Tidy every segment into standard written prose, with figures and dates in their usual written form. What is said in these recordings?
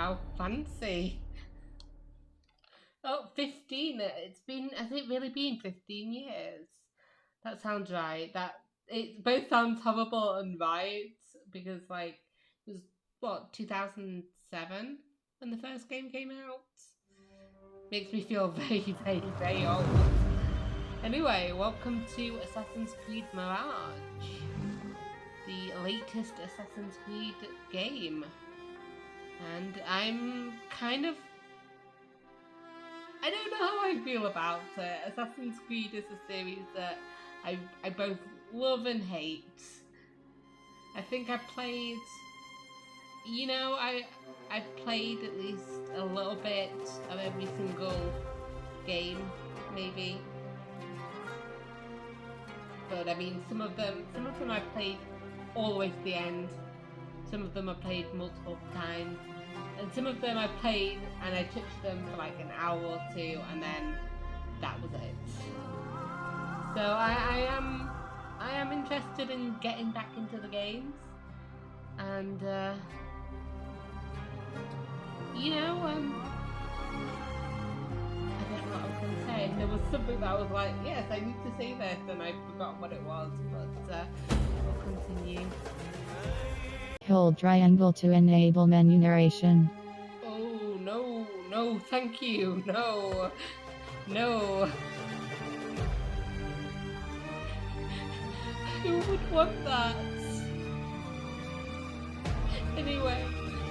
how fancy. Oh, 15. Has it really been 15 years? That sounds right. It both sounds horrible and right, because like it was what, 2007 when the first game came out? Makes me feel very, very, very old. Anyway, welcome to Assassin's Creed Mirage, the latest Assassin's Creed game. And I'm kind of... I don't know how I feel about it. Assassin's Creed is a series that I both love and hate. I think I played... You know, I've played at least a little bit of every single game, maybe. But I mean, some of them I played all the way to the end. Some of them I played multiple times, and some of them I played and I touched them for like an hour or two, and then that was it. So I am interested in getting back into the games, and you know, I don't know what I was going to say. There was something that I was like, yes, I need to say this, and I forgot what it was, but we'll continue. Hold triangle to enable menu narration. Oh, no, thank you, no. Who would want that? Anyway,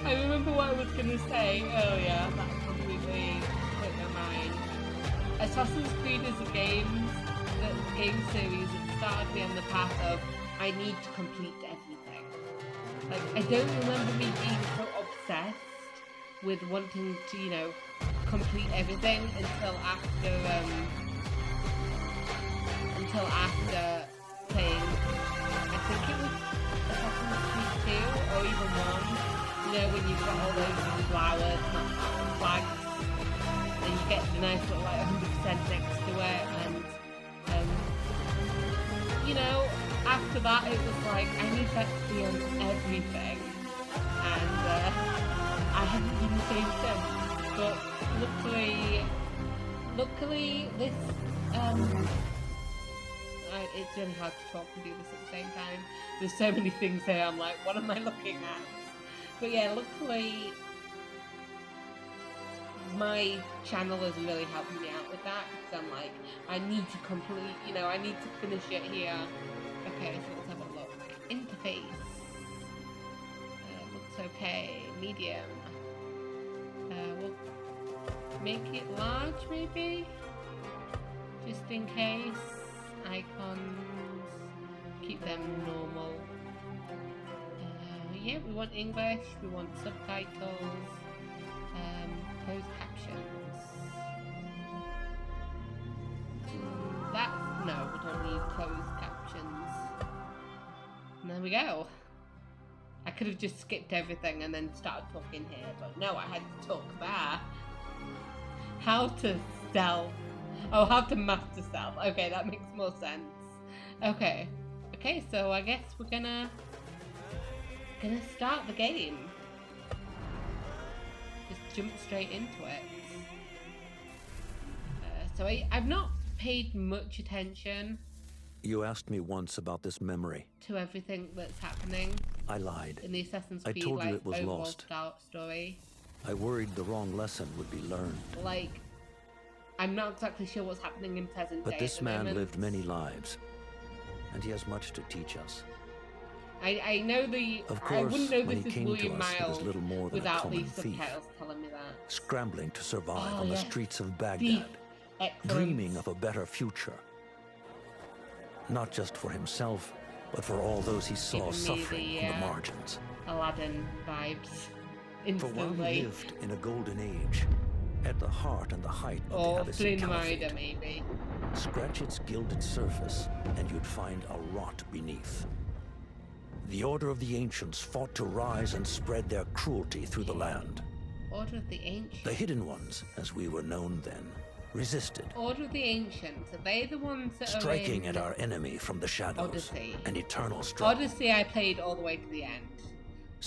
I remember what I was going to say earlier, that completely slipped my mind. Assassin's Creed is a game series that started me on the path of, I need to complete everything. Like, I don't remember me being so obsessed with wanting to, you know, complete everything until after playing, I think it was Assassin's Creed 2 or even 1. You know, when you've got all those flowers, not flags, and you get the nice little like 100% next to it, and you know, after that it was like, I need that to be on everything, and I haven't been the same since. But luckily this it's really hard to talk and do this at the same time. There's so many things here, I'm like, what am I looking at? But yeah, luckily my channel is really helping me out with that, because I'm like, I need to complete, you know, I need to finish it here. Okay, so let's have a look. Interface. Looks okay. Medium. We'll make it large, maybe? Just in case. Icons. Keep them normal. Yeah, we want English, we want subtitles, closed captions. No, we don't need closed captions. And there we go. I could have just skipped everything and then started talking here, but no, I had to talk there. How to stealth. Oh, how to master stealth. Okay, that makes more sense. Okay, so I guess we're gonna start the game. Just jump straight into it. So I've not paid much attention. You asked me once about this memory. To everything that's happening. I lied. In the Assassin's Creed, I told you it was lost. Story. I worried the wrong lesson would be learned. Like, I'm not exactly sure what's happening in present day. But this man lived many lives, and he has much to teach us. I know Of course, I wouldn't know when this he is came William to us, he Miles was little more than a without common these thief, subtitles telling me that. scrambling to survive on the streets of Baghdad, Excellent. dreaming of a better future. Not just for himself, but for all those he saw suffering in the margins. Aladdin vibes. For while Instantly. he lived in a golden age, at the heart and the height of the Abyssinian Caliphate, maybe. scratch its gilded surface, and you'd find a rot beneath. The Order of the Ancients fought to rise and spread their cruelty through the land. Order of the Ancients? The Hidden Ones, as we were known then, resisted. Order of the Ancients, are they the ones that striking at our enemy from the shadows? Odyssey. An eternal struggle. Odyssey I played all the way to the end.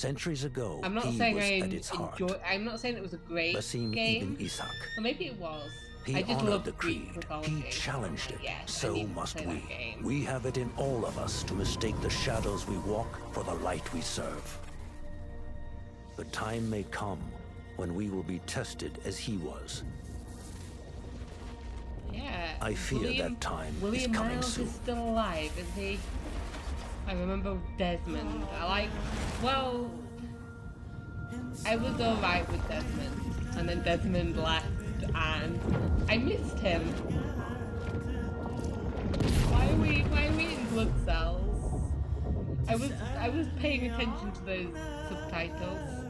Centuries ago, I'm not he saying was I at its heart. I'm not saying it was a great Basim game. ibn Ishaq. Or maybe it was. He I just honored love the Greek creed. mythology. He challenged it. Yes, I So need to must play we. that game. We have it in all of us to mistake the shadows we walk for the light we serve. The time may come when we will be tested as he was. Yeah. I fear that time is coming Miles soon. is still alive, is he? I remember Desmond. I was alright with Desmond, and then Desmond left, and I missed him. Why are we in blood cells? I was paying attention to those subtitles.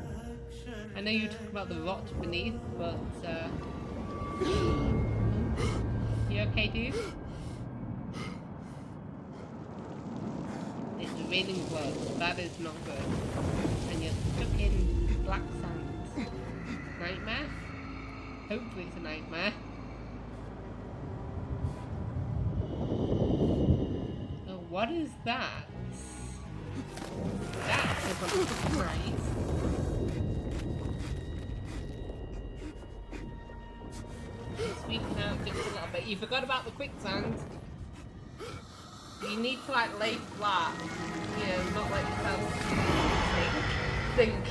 I know you talk about the rot beneath, but you okay, dude? It's raining blood. That is not good. And you're stuck in black sand. Nightmare? Hopefully it's a nightmare. Oh, what is that? That doesn't look nice. Sweeten out just a little bit. You forgot about the quicksand. You need to like lay flat. You know, not let yourself stink.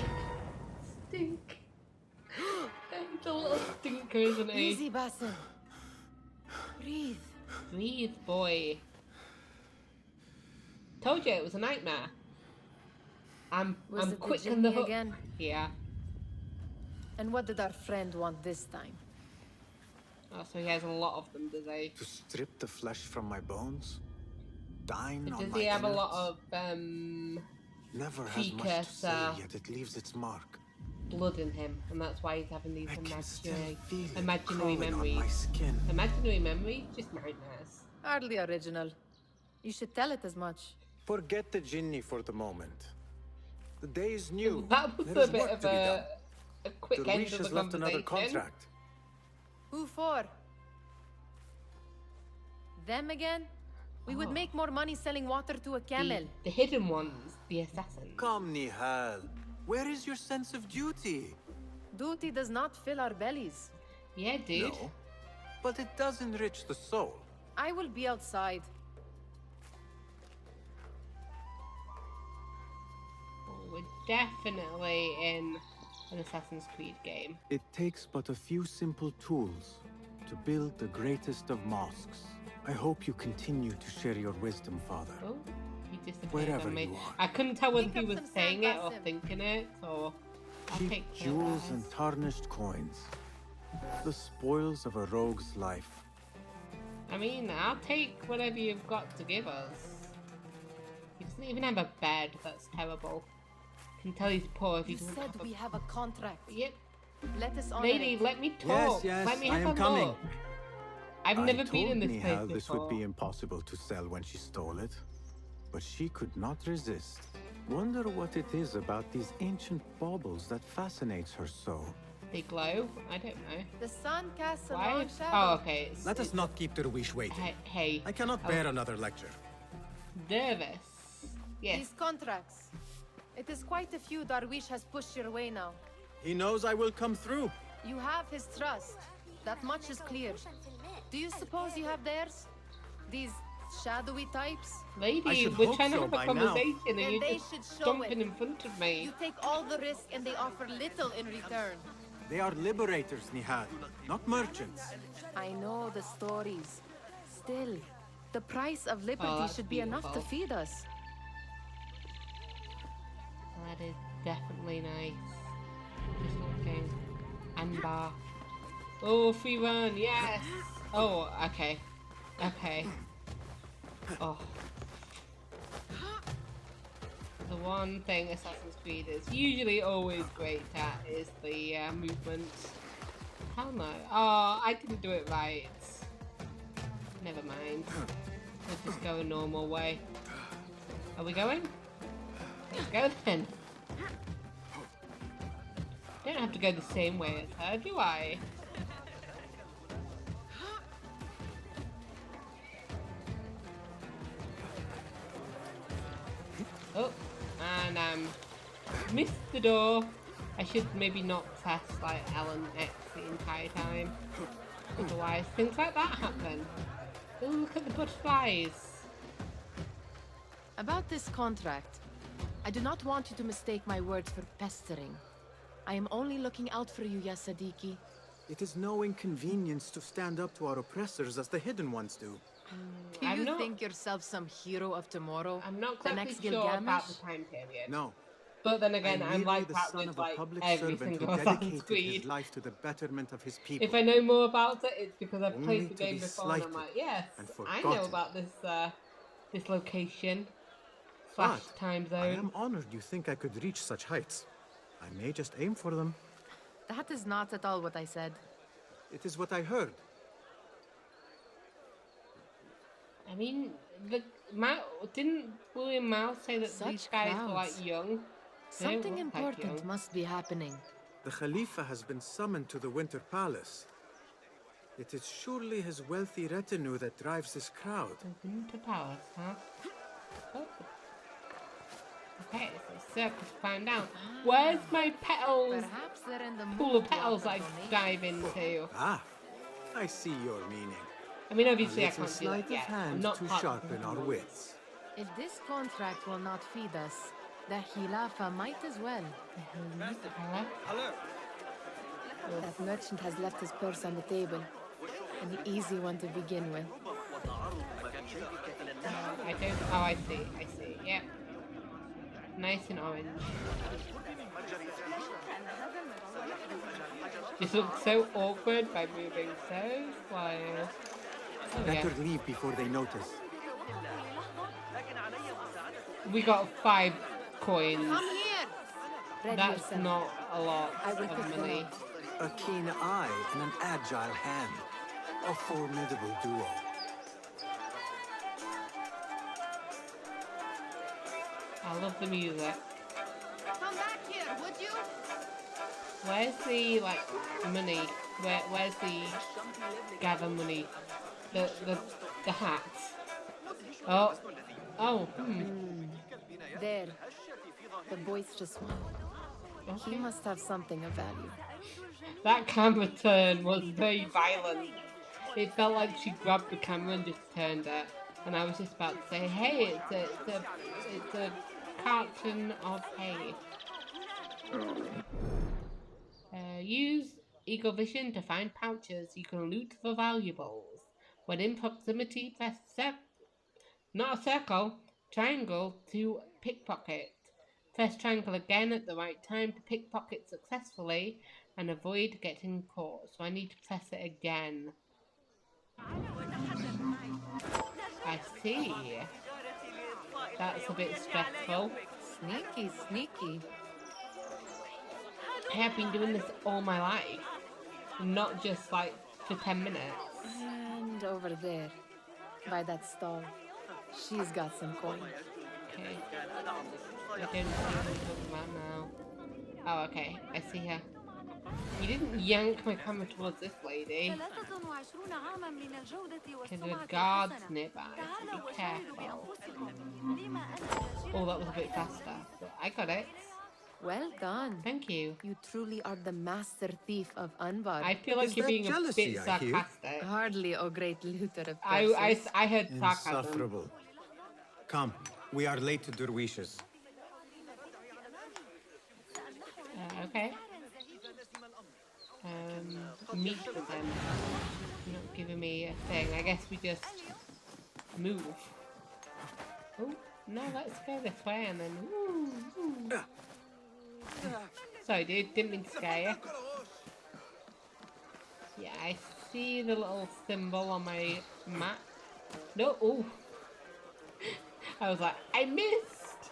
It's a little stinker, isn't he? Easy, Basim. Breathe. Breathe, boy. Told you it was a nightmare. I'm it quick the on the genie hook. again? Yeah. And what did our friend want this time? Oh, so he has a lot of them, does he? To strip the flesh from my bones? Dine But on does my he have a lot innards? of Never has much to say, precursor yet it leaves its mark. blood in him, and that's why he's having these I can still imaginary feel it imaginary crawling on my memories. skin. Imaginary memories, just nightmares. Hardly original. You should tell it as much. Forget the genie for the moment. The day is new. That was There a is bit work of to be done. a quick end Derwish of the has left another conversation. contract. Who for? Them again? We would Oh. make more money selling water to a camel. The hidden ones, the assassins. Come, Nihal. Where is your sense of duty? Duty does not fill our bellies. Yeah, dude. No, but it does enrich the soul. I will be outside. Oh, we're definitely in an Assassin's Creed game. It takes but a few simple tools to build the greatest of mosques. I hope you continue to share your wisdom, Father. Oh, he disappeared Wherever on me. you are. I couldn't tell whether Pick he up was some saying sand, it or Basim. thinking it, or I'll Cheap take jewels that. and tarnished coins. The spoils of a rogue's life. I mean, I'll take whatever you've got to give us. He doesn't even have a bed. That's terrible. Can tell he's poor if he You doesn't said have we a... have a contract. Yep. Let us honor Lady, it. let me talk. yes, let me I have am a coming. look. I've never been in this place Nihal before. this would be impossible to sell when she stole it, but she could not resist. Wonder what it is about these ancient baubles that fascinates her so. They glow? I don't know. The sun casts a Why? long Oh, shadow. okay. Let us not keep Derwish waiting. Hey. I cannot Oh. bear another lecture. Nervous. Yes. These contracts. It is quite a few Darwish has pushed your way now. He knows I will come through. You have his trust. That much is clear. Do you suppose you have theirs? These shadowy types? I Lady, should we're hope trying to so have a by now. conversation and Then you're they just should show stomping it. in front of me. You take all the risk and they offer little in return. They are liberators, Nihal, not merchants. I know the stories. Still, the price of liberty Oh, that's should be enough to beautiful. feed us. That is definitely nice. Just looking. Amber. Oh, free run, yes! Oh, okay. Okay. Oh. The one thing Assassin's Creed is usually always great at is the movement. Hell no. Oh, I didn't do it right. Never mind. We'll just go a normal way. Are we going? Let's go then. Don't have to go the same way as her, do I? Oh, and Missed the door. I should maybe not press like L and X the entire time. Otherwise, things like that happen. Oh, look at the butterflies. About this contract, I do not want you to mistake my words for pestering. I am only looking out for you, ya Sadiki. It is no inconvenience to stand up to our oppressors as the hidden ones do. Do I'm you not- think yourself some hero of tomorrow? I'm not the exactly next sure Gilgamesh? about the time period. No, But then again, I'm I'm merely like the that son with of a like public every servant single who Assassin's dedicated Creed. his life to the betterment of his people. If I know more about it, it's because I've Only played the to game be before and I'm slighted like, yes, and I know forgotten. about this this location / But time I zone. am honored you think I could reach such heights. I may just aim for them. That is not at all what I said. It is what I heard. I mean, didn't William Mouse say that Such these guys were like crowds. young? They don't Something look like important young. must be happening. The Khalifa has been summoned to the Winter Palace. It is surely his wealthy retinue that drives this crowd. The Winter Palace, huh? Oh. Okay, so circus climb down. Where's my petals? Perhaps they're in the Pool mood of to petals offer I donations. dive into. Ah, I see your meaning. I mean, A obviously I little can't do sleight that of yet. I'm hand not to part of the sharpen our movement. wits. If this contract will not feed us, the Khilafa might as well. Huh? That merchant has left his purse on the table. An easy one to begin with. I don't. Oh, I see. Yep. Nice and orange. This looks so awkward by moving so slow. Oh, yeah. Better leave before they notice. We got 5 coins. Come here! Ready That's yourself. not a lot I will pick of them money. up. A keen eye and an agile hand. A formidable duo. I love the music. Come back here, would you? Where's the like money? Where's the gather money? The hats. Oh. There. The boisterous one. He Okay. must have something of value. That camera turn was very violent. It felt like she grabbed the camera and just turned it. And I was just about to say, hey, it's a carton of hay. Use Eagle Vision to find pouches you can loot for valuables. When in proximity, press not a circle, triangle to pickpocket. Press triangle again at the right time to pickpocket successfully and avoid getting caught. So I need to press it again. I see. That's a bit stressful. Sneaky, sneaky. I have been doing this all my life. Not just like for 10 minutes. And over there, by that stall, she's got some coin. Okay. I don't see what you're talking about now. Oh, okay. I see her. You didn't yank my camera towards this lady. Okay, there are guards nearby, so be careful. Oh, that was a bit faster. But I got it. Well done. Thank you. You truly are the master thief of Anbar. I feel like Is you're that being a jealousy, bit I hear? sarcastic. Hardly a great looter of purses. I heard sarcasm. Insufferable. Come, we are late to Derwishes. Okay. Meet with them. You're not giving me a thing. I guess we just move. Oh, no, let's go this way and then. Ooh. Sorry, dude. Didn't mean to scare you. Yeah, I see the little symbol on my map. No, oh. I was like, I missed!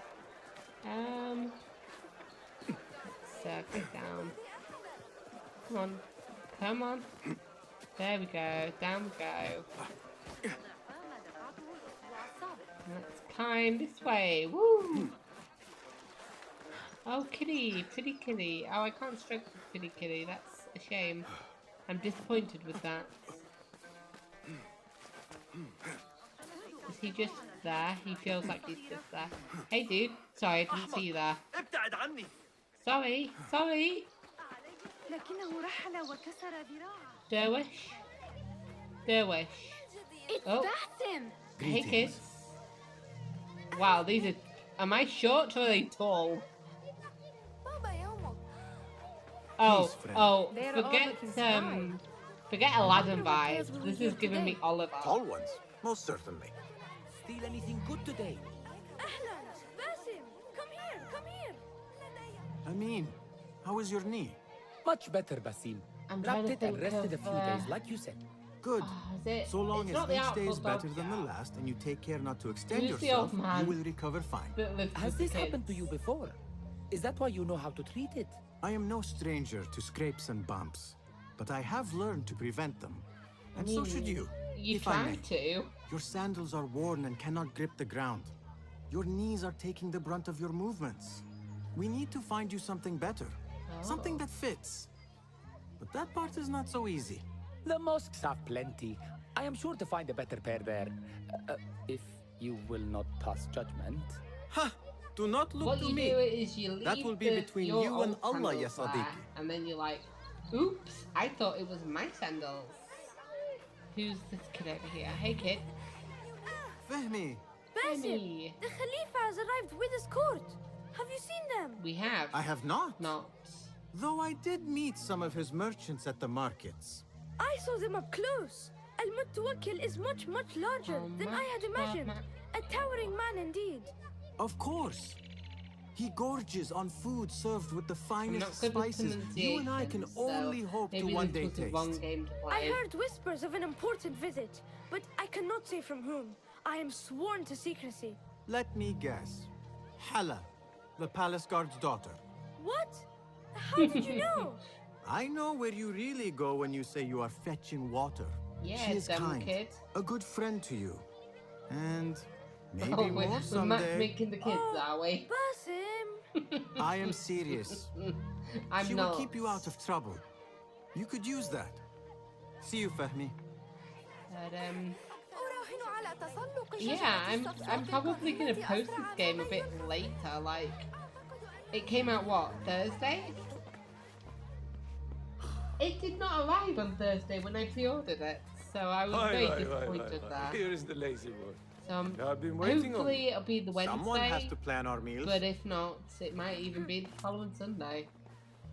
Let's go down. Come on. Come on. There we go. Down we go. Let's climb this way. Woo! Oh, kitty. Pretty kitty. Oh, I can't strike the pretty kitty. That's a shame. I'm disappointed with that. Is he just there? He feels like he's just there. Hey, dude. Sorry, I didn't see you there. Sorry. لكنه رحل وكسر ذراعه. Derwish. It's Oh. Basim. Hey kids. Wow, these are. Am I short or are they tall? Oh, Please, friend. They're all looking fine. forget Aladdin vibes. This is giving me Oliver. Tall ones, most certainly. Steal anything good today? أهلا باسم. Come here. Amin, how is your knee? Much better, Basim. I'm trying Wrapped to it and think rested a of, few days, like you said. Good. Is it? So long it's as not the each day is Artful better Dodger. than the last and you take care not to extend Who's the yourself, old man? you will recover fine. That lives Has with the this happened to kids. you before? Is that why you know how to treat it? I am no stranger to scrapes and bumps, but I have learned to prevent them. And so should you, You if I try may. to. Your sandals are worn and cannot grip the ground. Your knees are taking the brunt of your movements. We need to find you something better. Something that fits. But that part is not so easy. The mosques have plenty. I am sure to find a better pair there. If you will not pass judgment. Ha! Do not look What to you me. do is you leave That will be between your you and old Allah, ya sandals there, Sadiqi. and then you're like, oops, I thought it was my sandals. Who's this kid over here? Hey kid. Fehmi, Basim, Penny. the Khalifa has arrived with his court. Have you seen them? We have. I have not. Not. Though I did meet some of his merchants at the markets. I saw them up close. Al-Mutawakkil is much larger than I had imagined. A towering man indeed. Of course. He gorges on food served with the I'm not finest good with spices you and I can pronunciation, so only hope to maybe one this day was the wrong taste. game to I play. heard whispers of an important visit, but I cannot say from whom. I am sworn to secrecy. Let me guess. Hala, the palace guard's daughter. What? How did you know? I know where you really go when you say you are fetching water. Yeah, she is dumb kind, kid. a good friend to you. And maybe Oh, more we're someday. making the kids, are we? Basim! I am serious. I'm She not. will keep you out of trouble. You could use that. See you, Fahmi. But, yeah, I'm probably gonna post this game a bit later. Like, it came out what, Thursday? It did not arrive on Thursday when I pre-ordered it, so I was very disappointed there. Here is the lazy boy. So I've been waiting on hopefully it'll be the Wednesday. Someone has to plan our meals. But if not, it might even be the following Sunday.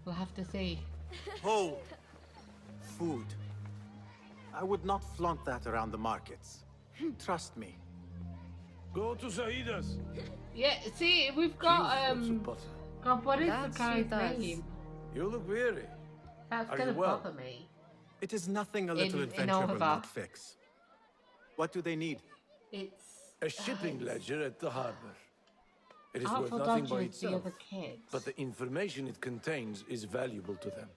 We'll have to see. Hold. Food. I would not flaunt that around the markets. Trust me. Go to Saida's. Yeah, see, we've got Lots of butter. God, what is That the she guy's does. name? You look weary. That's Are gonna you well? bother me. It is nothing a little In adventure will Oliver. not fix. What do they need? It's A shipping ledger at the harbor. It is worth Artful nothing by Dodger is the itself, other kids. but the information it contains is valuable to them.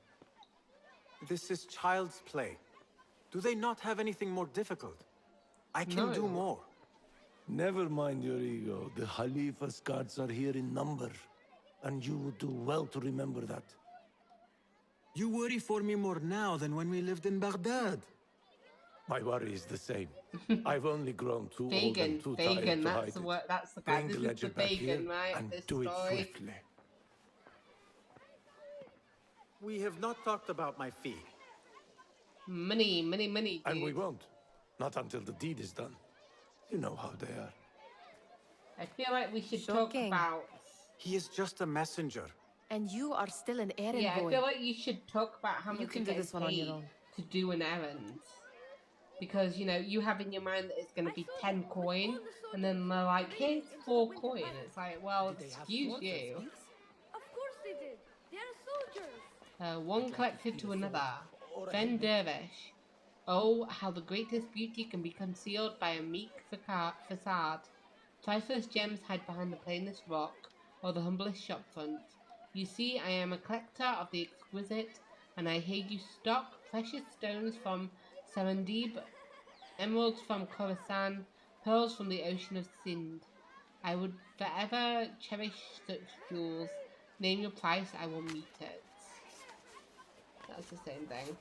This is child's play. Do they not have anything more difficult? I can do No. more. Never mind your ego. The Khalifa's guards are here in number, and you would do well to remember that. You worry for me more now than when we lived in Baghdad. My worry is the same. I've only grown too old Vegan, and too tired vegan, to that's hide the it. word, that's the guy. Bring This the is ledger the back here vegan, right? and This do it story. swiftly. We have not talked about my fee. Money, dude. And we won't. Not until the deed is done. You know how they are. I feel like we should Shocking. talk about. He is just a messenger. And you are still an errand Yeah, boy. I feel like you should talk about how much You can you do get this one on your paid own. to do an errand. Because, you know, you have in your mind that it's going to be 10 coin, and then they're like, here's 4 coin. It's like, well, excuse you. Of course they did. They are soldiers. One collected to another. Ben Dervish. Oh, how the greatest beauty can be concealed by a meek facade. Priceless gems hide behind the plainest rock, or the humblest shopfront. You see, I am a collector of the exquisite, and I hear you stock precious stones from Serendib, emeralds from Khorasan, pearls from the ocean of Sind. I would forever cherish such jewels. Name your price, I will meet it. That's the same thing.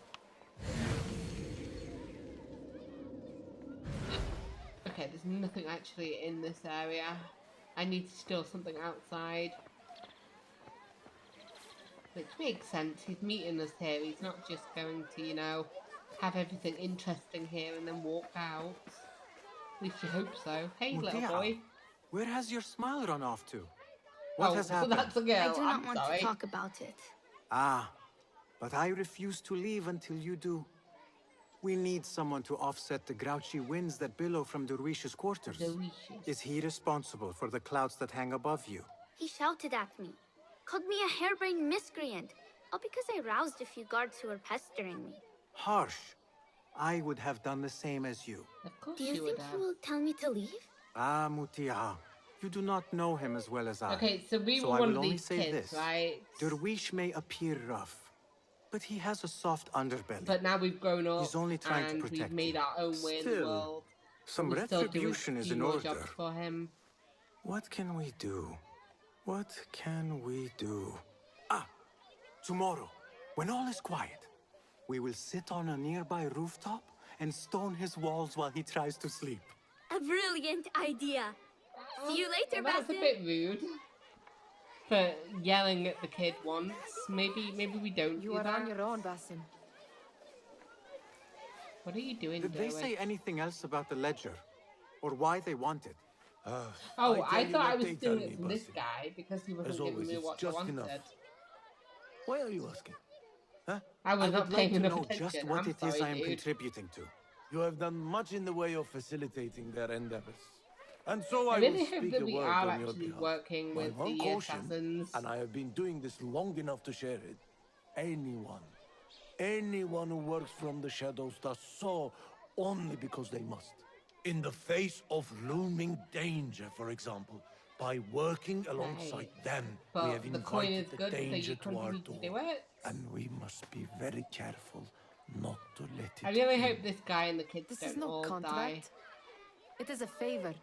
Okay, there's nothing actually in this area. I need to steal something outside. Which makes sense. He's meeting us here. He's not just going to, you know, have everything interesting here and then walk out. At least you hope so. Hey, little Mutia, boy. where has your smile run off to? What has Oh, happened? that's a girl. I do not I'm want sorry. to talk about it. Ah, but I refuse to leave until you do. We need someone to offset the grouchy winds that billow from Derwish's quarters. Derwishes. Is he responsible for the clouds that hang above you? He shouted at me, called me a harebrained miscreant, all because I roused a few guards who were pestering me. Harsh. I would have done the same as you. Of course Do you would think have. he will tell me to leave? Ah, Mutia, you do not know him as well as I. Okay, so we so were I one will of only these say kids, this. right? Derwish may appear rough, but he has a soft underbelly. But now we've grown up He's only trying to and protect we've made you. our own way in the Still, world. some We're still doing retribution is few in more order. jobs for him. What can we do? What can we do? Ah, tomorrow, when all is quiet, we will sit on a nearby rooftop and stone his walls while he tries to sleep. A brilliant idea. See you later, Well, that's a Basim. bit rude for yelling at the kid once. Maybe we don't You do are that. on your own, Basim. What are you doing, Did they Derwish? say anything else about the ledger? Or why they want it? Oh, tell I you thought I what was they stealing tell it me, from this Basim. guy because he wasn't As giving always, me it's what I just wanted. enough. Why are you asking? Huh? I was I not would paying like to enough know attention. just what I'm it is sorry, I am dude. contributing to. You have done much in the way of facilitating their endeavors. And so I I really will hope speak that a we word are on your actually behalf. working My with one the caution, assassins. and I have been doing this long enough to share it. Anyone who works from the shadows does so only because they must. In the face of looming danger, for example, by working alongside them, But we have the coin is invited the good, so danger you to our contribute to door. do it. And we must be very careful not to let it I really in. hope this guy and the kids This don't is no all die. contract. It is a favor.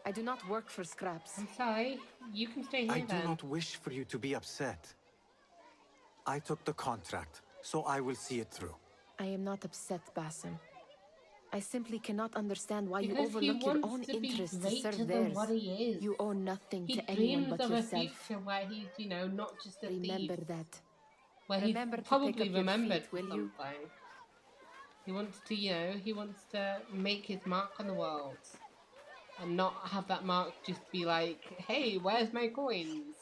I do not work for scraps. I'm sorry. You can stay here I do then. not wish for you to be upset. I took the contract, so I will see it through. I am not upset, Basim. I simply cannot understand why you Because he overlook your wants own to be interests to greater serve than theirs. what he is. You owe nothing He to anyone dreams but of a yourself. future where he's, you know, not just a Remember thief. that. Where Remember he's to probably pick up your remembered feet, for will you? something. He wants to, you know, he wants to make his mark on the world. And not have that mark just be like, hey, where's my coins?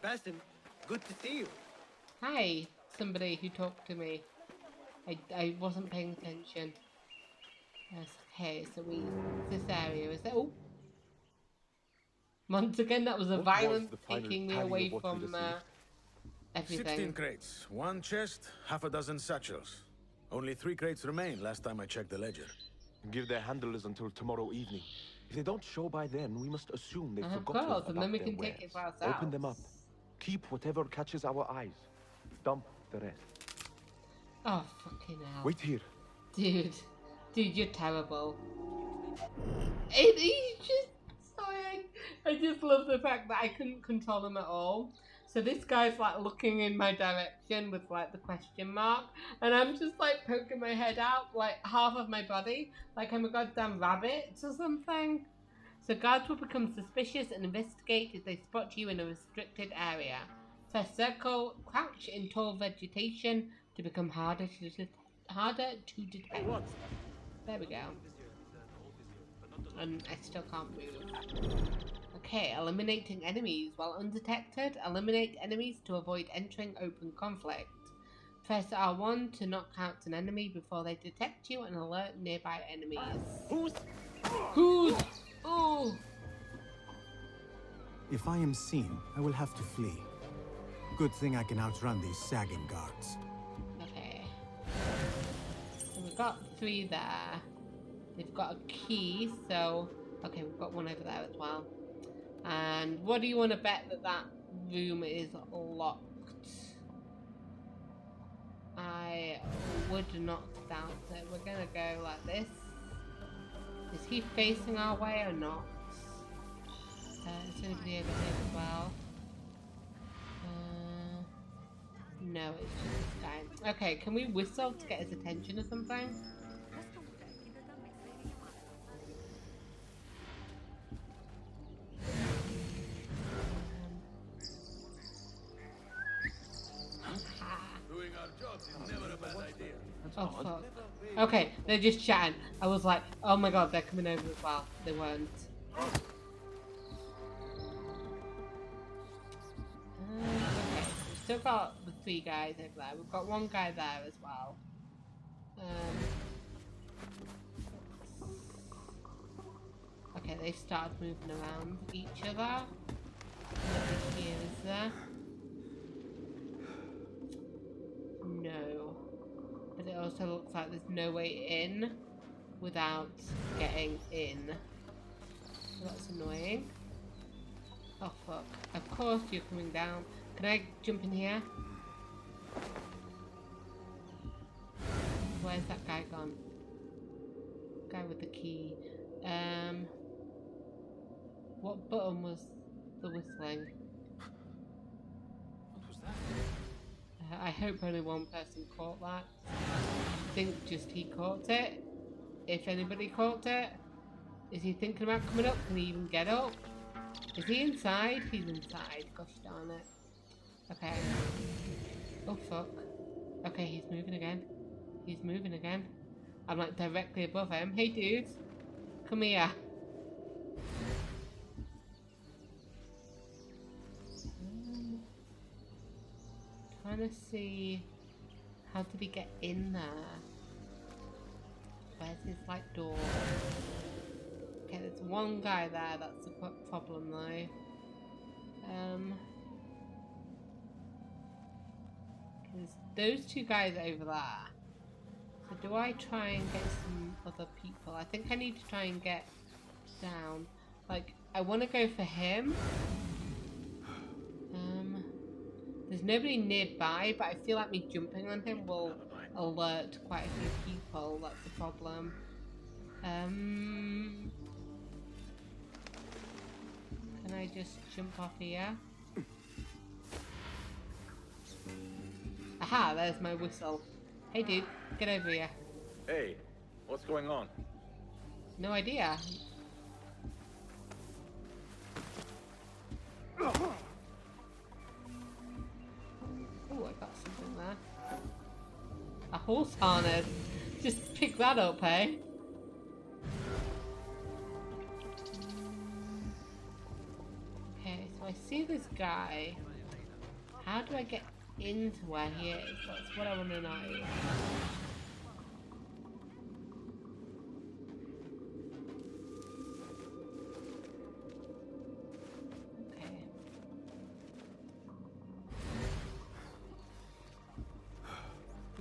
Basim, good to see you. Hi, somebody who talked to me. I wasn't paying attention. Yes, okay, so this area is there. Oh! Once again, that was a violence taking me away from everything. 16 crates, 1 chest, half a dozen satchels. Only 3 crates remain last time I checked the ledger. Give their handlers until tomorrow evening. If they don't show by then, we must assume they've Of forgotten course, and then we about can their take it wares. for ourselves. Open them up. Keep whatever catches our eyes. Dump the rest. Oh, fucking hell. Wait here. Dude, you're terrible. He's just sorry. I just love the fact that I couldn't control him at all. So this guy's like looking in my direction with like the question mark, and I'm just like poking my head out like half of my body, like I'm a goddamn rabbit or something. So guards will become suspicious and investigate if they spot you in a restricted area. Press circle, crouch in tall vegetation to become harder to detect. There we go. And I still can't move. Okay, eliminating enemies. While undetected, eliminate enemies to avoid entering open conflict. Press R1 to knock out an enemy before they detect you and alert nearby enemies. Who's? Oh! If I am seen, I will have to flee. Good thing I can outrun these sagging guards. Okay. So we've got 3 there. They've got a key, so... Okay, we've got 1 over there as well. And what do you want to bet that room is locked? I would not doubt it. We're gonna go like this. Is he facing our way or not? Is anybody over here as well? No, it's just this guy. Okay, can we whistle to get his attention or something? Oh fuck. Okay, they're just chatting. I was like, oh my god, they're coming over as well. They weren't. Okay, we've still got the 3 guys over there. We've got 1 guy there as well. Okay, they started moving around each other. Nobody here, is there? No. But it also looks like there's no way in without getting in. So that's annoying. Oh fuck. Of course you're coming down. Can I jump in here? Where's that guy gone? Guy with the key. What button was the whistling? What was that? I hope only 1 person caught that. I think just he caught it. If anybody caught it. Is he thinking about coming up? Can he even get up? Is he inside? He's inside. Gosh darn it. Okay. Oh fuck. Okay, he's moving again. He's moving again. I'm like directly above him. Hey dude. Come here. Trying to see, how did he get in there? Where's his like door? Okay, there's 1 guy there. That's the problem though. There's those 2 guys over there. So do I try and get some other people? I think I need to try and get down. Like, I want to go for him. There's nobody nearby, but I feel like me jumping on him will alert quite a few people. That's the problem. Can I just jump off here? Aha, there's my whistle. Hey dude, get over here. Hey, what's going on? No idea. Oh, I got something there. A horse harness. Just pick that up, hey? Okay, so I see this guy. How do I get into where he is? That's what I want to know.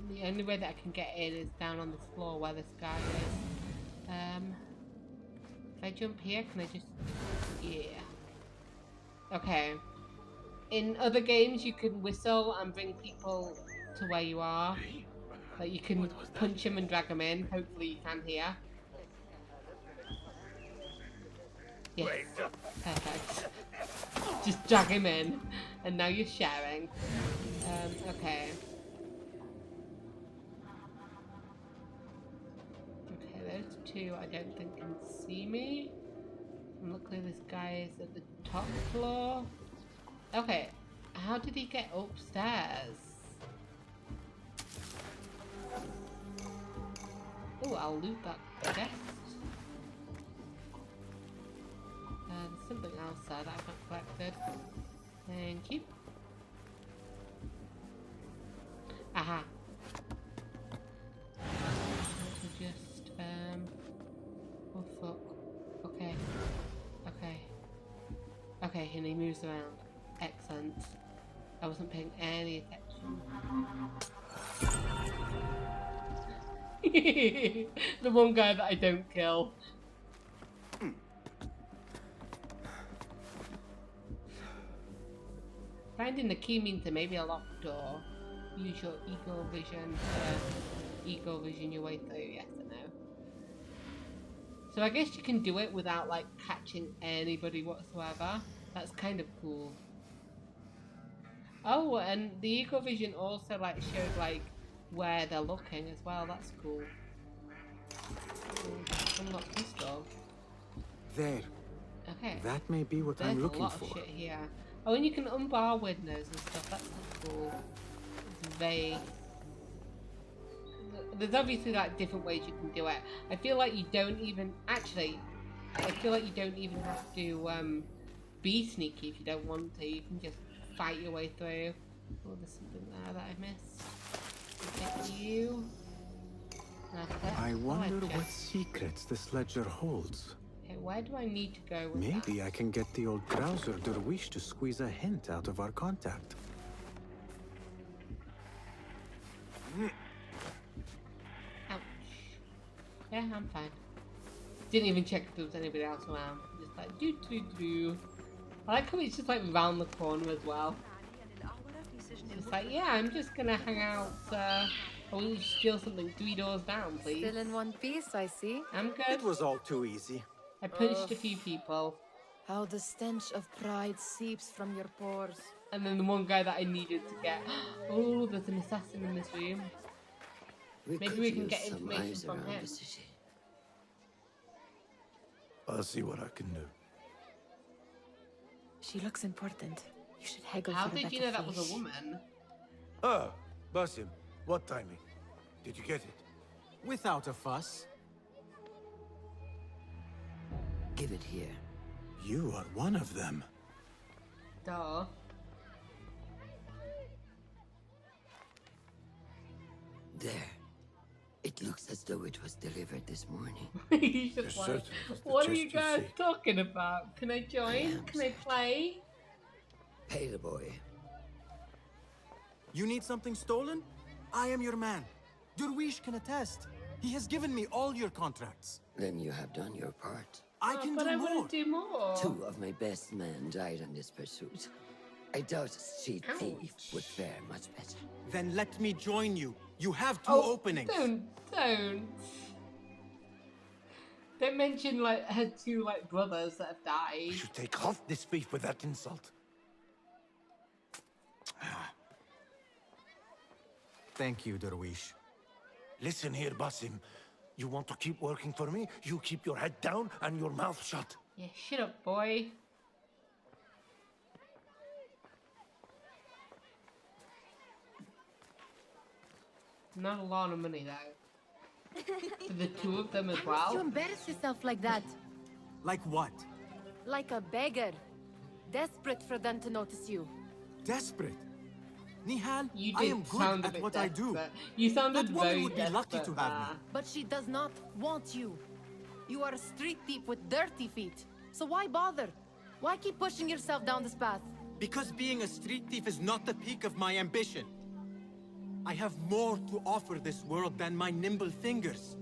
The only way that I can get in is down on this floor where this guy is. If I jump here, can I just... Yeah. Okay. In other games, you can whistle and bring people to where you are. Like, you can punch them and drag them in. Hopefully you can here. Yes. Perfect. Just drag him in. And now you're sharing. Okay. Those 2 I don't think can see me. And luckily this guy is at the top floor. Okay, how did he get upstairs? Oh, I'll loot that chest. There's something else there that I've not collected. Thank you. Aha. Just oh fuck. Okay. Okay. Okay, and he moves around. Excellent. I wasn't paying any attention. The 1 guy that I don't kill. Finding the key means there may be a locked door. Use your eagle vision to eagle vision your way through, yes or no. So I guess you can do it without like catching anybody whatsoever. That's kind of cool. Oh, and the eagle vision also like showed like where they're looking as well. That's cool. Unlock this door. There. Okay. That may be what I'm looking for. There's a lot of shit here. Oh, and you can unbar windows and stuff. That's cool. It's very there's obviously like different ways you can do it. I feel like you don't even actually. I feel like you don't even have to be sneaky if you don't want to. You can just fight your way through. Oh, there's something there that I missed. Get you. I wonder what secrets this ledger holds. Okay, where do I need to go with Maybe that? I can get the old Grouser Derwish to squeeze a hint out of our contact. Ouch. Yeah, I'm fine. Didn't even check if there was anybody else around. Just like do. I like how it's just like round the corner as well. It's like, yeah, I'm just gonna hang out. I want you to steal something 3 doors down, please. Still in one piece, I see. I'm good. It was all too easy. I punched a few people. How the stench of pride seeps from your pores. And then the one guy that I needed to get. Oh, there's an assassin in this room. Maybe we can get information from him. I'll see what I can do. She looks important. You should haggle How for a did you better know that was fee. a woman? Ah, Basim, what timing? Did you get it? Without a fuss. Give it here. You are one of them. Duh. There. It looks as though it was delivered this morning. He's just like, what are you guys talking about? Can I join? Can I play? Pay the boy. You need something stolen? I am your man. Derwish can attest. He has given me all your contracts. Then you have done your part. I can but do I more. want to do more. 2 of my best men died on this pursuit. I doubt a street thief would fare much better. Then let me join you. You have 2 openings. Don't mention like her 2 like brothers that have died. We should take off this beef with that insult. Thank you, Derwish. Listen here, Basim. You want to keep working for me? You keep your head down and your mouth shut. Yeah, shut up, boy. Not a lot of money though. For the 2 of them as Why must you well. embarrass yourself like that? Like what? Like a beggar. Desperate for them to notice you. Desperate? Nihal, You I did am sound good a at bit what I do. desperate. You sounded That woman very would be lucky desperate to have me. But she does not want you. You are a street thief with dirty feet. So why bother? Why keep pushing yourself down this path? Because being a street thief is not the peak of my ambition. I have more to offer this world than my nimble fingers.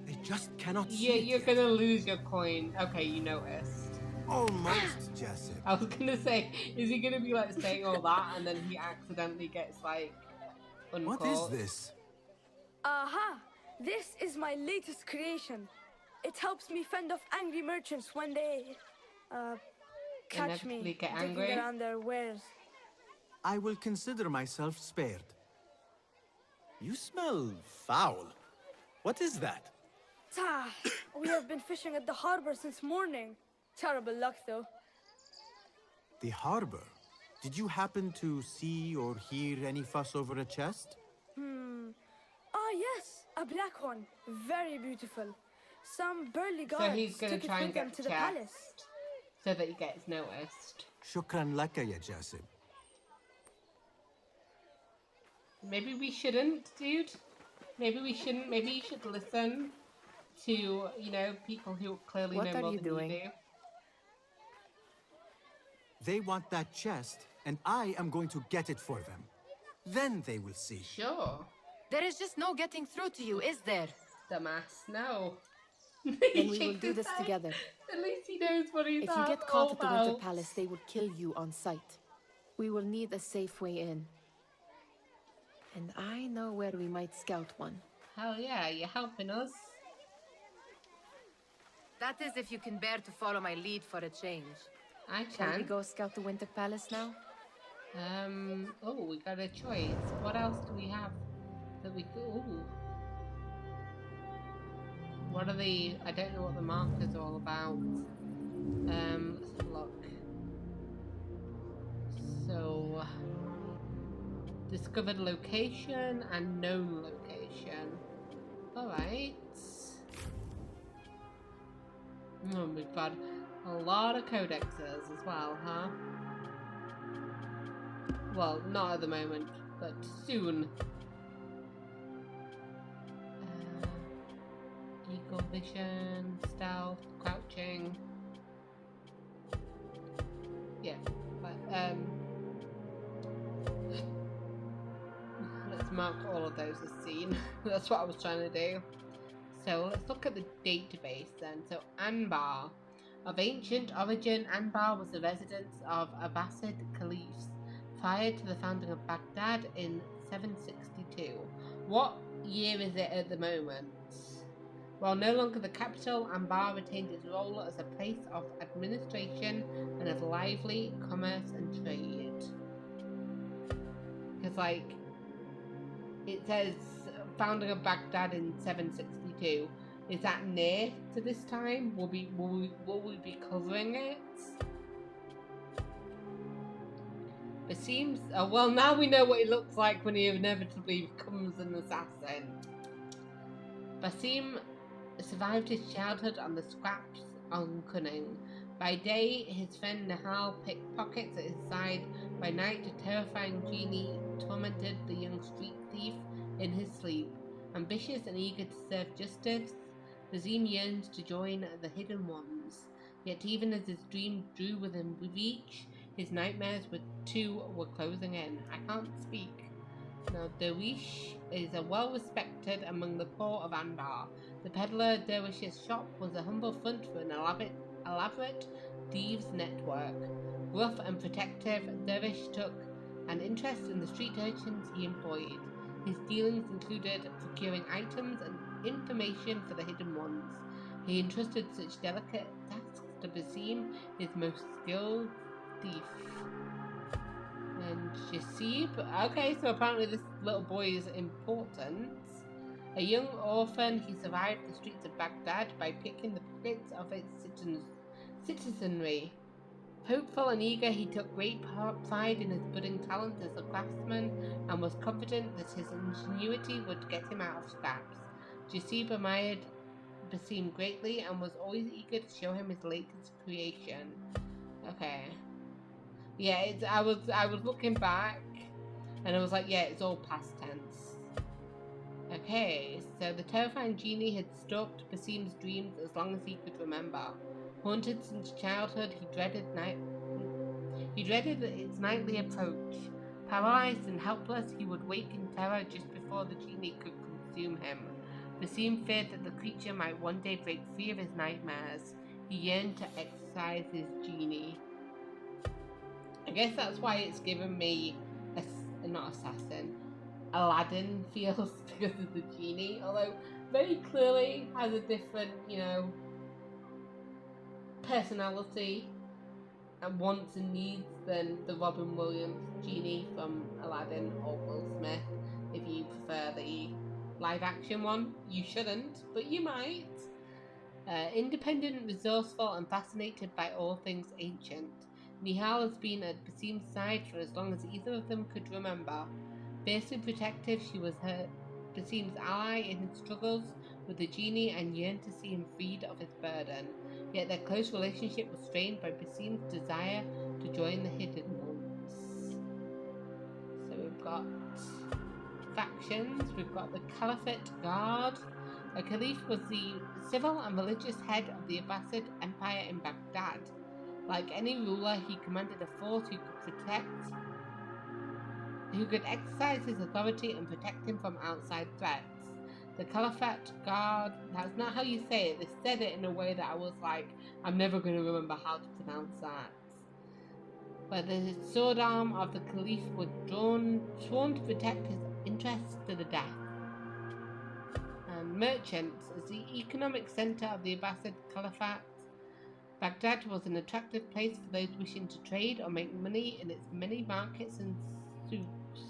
They just cannot see Yeah, it you're yet. gonna lose your coin. Okay, you noticed. Almost, Jessup. I was gonna say, is he gonna be like saying all that and then he accidentally gets like uncaught? What is this? Aha! This is my latest creation. It helps me fend off angry merchants when they, catch me Inevitably get digging angry? around their wares. I will consider myself spared. You smell foul. What is that? Ah, we have been fishing at the harbor since morning. Terrible luck, though. The harbor? Did you happen to see or hear any fuss over a chest? Ah, yes, a black one. Very beautiful. Some burly So guards he's gonna took it try and with them get to the checked palace. so that he gets noticed. Shukran laka ya Jessup. Maybe we shouldn't, dude. Maybe we shouldn't. Maybe you should listen to, you know, people who clearly What know are more you than doing? you do. They want that chest, and I am going to get it for them. Then they will see. Sure. There is just no getting through to you, is there? Dumbass, no. Then we will do this together. At least he knows what he's If you get all caught at the Winter about. Palace, they will kill you on sight. We will need a safe way in. And I know where we might scout one. Hell yeah, you're helping us. That is if you can bear to follow my lead for a change. I Shall we can. go scout the Winter Palace now? Oh, we got a choice. What else do we have that we could... Ooh. What are the... I don't know what the markers are all about. Let's have a look. So... Discovered location and known location. Right. Oh, we've got a lot of codexes as well, huh? Well, not at the moment, but soon. Eagle vision, stealth, crouching. Yeah, but let's mark all of those as seen. That's what I was trying to do. So let's look at the database then. So Anbar. Of ancient origin, Anbar was the residence of Abbasid caliphs prior to the founding of Baghdad in 762. What year is it at the moment? While no longer the capital, Anbar retained its role as a place of administration and of lively commerce and trade. Because, like, it says founding of Baghdad in 762. Is that near to this time? Will we be covering it? Basim. Oh, well, now we know what he looks like when he inevitably becomes an assassin. Basim survived his childhood on the scraps on Cunning. By day, his friend Nahal picked pockets at his side. By night, a terrifying genie tormented the young street thief in his sleep. Ambitious and eager to serve justice, Basim yearns to join the Hidden Ones. Yet even as his dream drew within reach, his nightmares were closing in. I can't speak. Now, Derwish is a well-respected among the poor of Anbar. The peddler Derwish's shop was a humble front for an elaborate thieves' network. Gruff and protective, Derwish took an interest in the street urchins he employed. His dealings included procuring items and information for the Hidden Ones. He entrusted such delicate tasks to Basim, his most skilled thief. And Jasib. Okay, so apparently this little boy is important. A young orphan, he survived the streets of Baghdad by picking the pockets of its citizenry. Hopeful and eager, he took great pride in his budding talent as a craftsman and was confident that his ingenuity would get him out of scraps. Jasib admired Basim greatly and was always eager to show him his latest creation. Okay. Yeah, I was looking back and I was like, yeah, it's all past tense. Okay, so the terrifying genie had stalked Basim's dreams as long as he could remember. Haunted since childhood, he dreaded its nightly approach. Paralyzed and helpless, he would wake in terror just before the genie could consume him. Basim feared that the creature might one day break free of his nightmares. He yearned to exercise his genie. I guess that's why it's given me not assassin, Aladdin feels because of the genie, although very clearly has a different, personality and wants and needs than the Robin Williams genie from Aladdin or Will Smith. If you prefer the live action one, you shouldn't, but you might. Independent, resourceful, and fascinated by all things ancient, Nihal has been at Basim's side for as long as either of them could remember. Fiercely protective, she was Basim's ally in his struggles with the genie and yearned to see him freed of his burden. Yet their close relationship was strained by Basim's desire to join the Hidden Ones. So we've got factions. We've got the Caliphate Guard. A caliph was the civil and religious head of the Abbasid Empire in Baghdad. Like any ruler, he commanded a force who could exercise his authority and protect him from outside threats. The Caliphate Guard, that's not how you say it. They said it in a way that I was like, I'm never going to remember how to pronounce that. But the sword arm of the caliph was sworn to protect his interests to the death. And merchants, as the economic center of the Abbasid Caliphate, Baghdad was an attractive place for those wishing to trade or make money in its many markets and souks.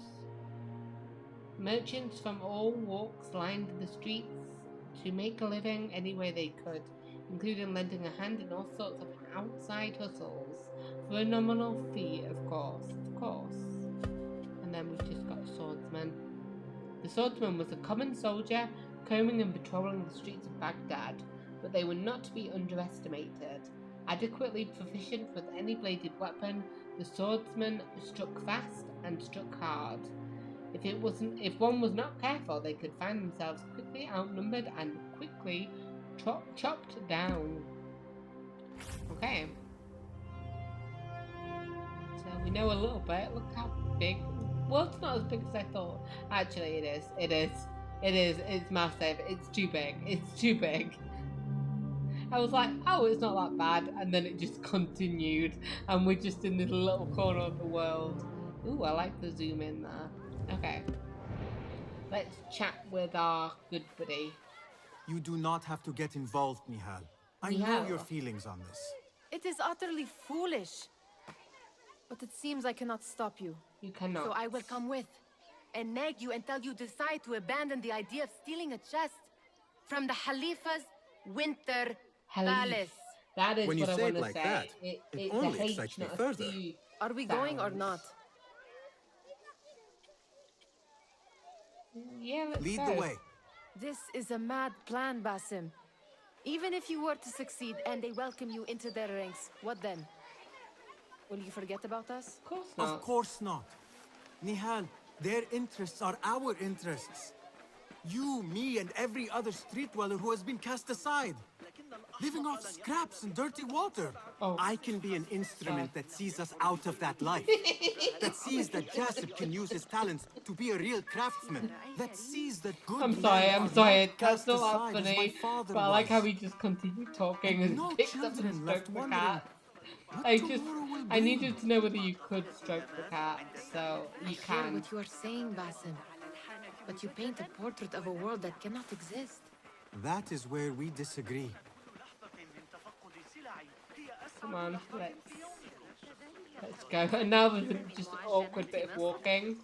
Merchants from all walks lined the streets to make a living any way they could, including lending a hand in all sorts of outside hustles for a nominal fee, of course. And then we've just got a swordsman. The swordsman was a common soldier combing and patrolling the streets of Baghdad, but they were not to be underestimated. Adequately proficient with any bladed weapon, the swordsman struck fast and struck hard. If one was not careful, they could find themselves quickly outnumbered and quickly chopped down. Okay. So we know a little bit. Look how big. Well, it's not as big as I thought. Actually, it is. It's massive. It's too big. It's too big. I was like, oh, it's not that bad. And then it just continued. And we're just in this little corner of the world. Ooh, I like the zoom in there. Okay. Let's chat with our good buddy. You do not have to get involved, Nihal. I know your feelings on this. It is utterly foolish. But it seems I cannot stop you. You cannot. So I will come with and nag you until you decide to abandon the idea of stealing a chest from the Khalifa's winter palace. That is when what you I say want it to like say. that, It's only a H, excites me not a further. C. Are we going or not? Yeah, let's Lead go. the way. This is a mad plan, Basim. Even if you were to succeed and they welcome you into their ranks, what then? Will you forget about us? Of course not. Of course not. Nihal, their interests are our interests. You, me, and every other street dweller who has been cast aside. Living off scraps and dirty water. I can be an instrument that sees us out of that life. That sees that Jasip can use his talents to be a real craftsman. That sees that good I'm sorry. That's That's not that funny. But I like how he just continued talking and picks up and strokes the cat. I needed to know whether you could stroke the cat, so you I hear can. what you are saying, Basim. But you paint a portrait of a world that cannot exist. That is where we disagree. Come on, let's go. And now there's just an awkward bit of walking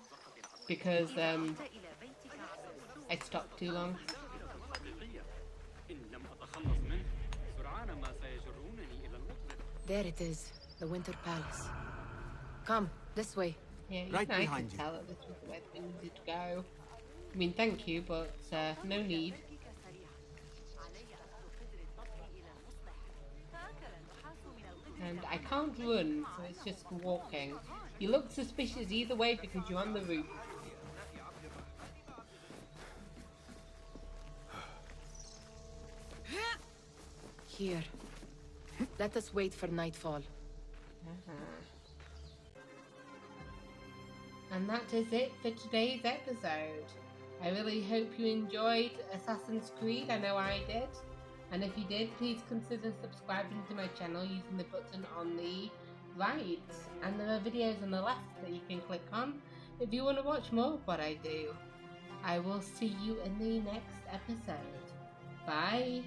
because I stopped too long. There it is, the Winter Palace. Come, this way. Yeah, right I behind could you. tell that this was the way we needed to go. I mean, thank you, but no need. And I can't run, so it's just walking. You look suspicious either way because you're on the roof. Here. Let us wait for nightfall. And that is it for today's episode. I really hope you enjoyed Assassin's Creed. I know I did. And if you did, please consider subscribing to my channel using the button on the right. And there are videos on the left that you can click on if you want to watch more of what I do. I will see you in the next episode. Bye.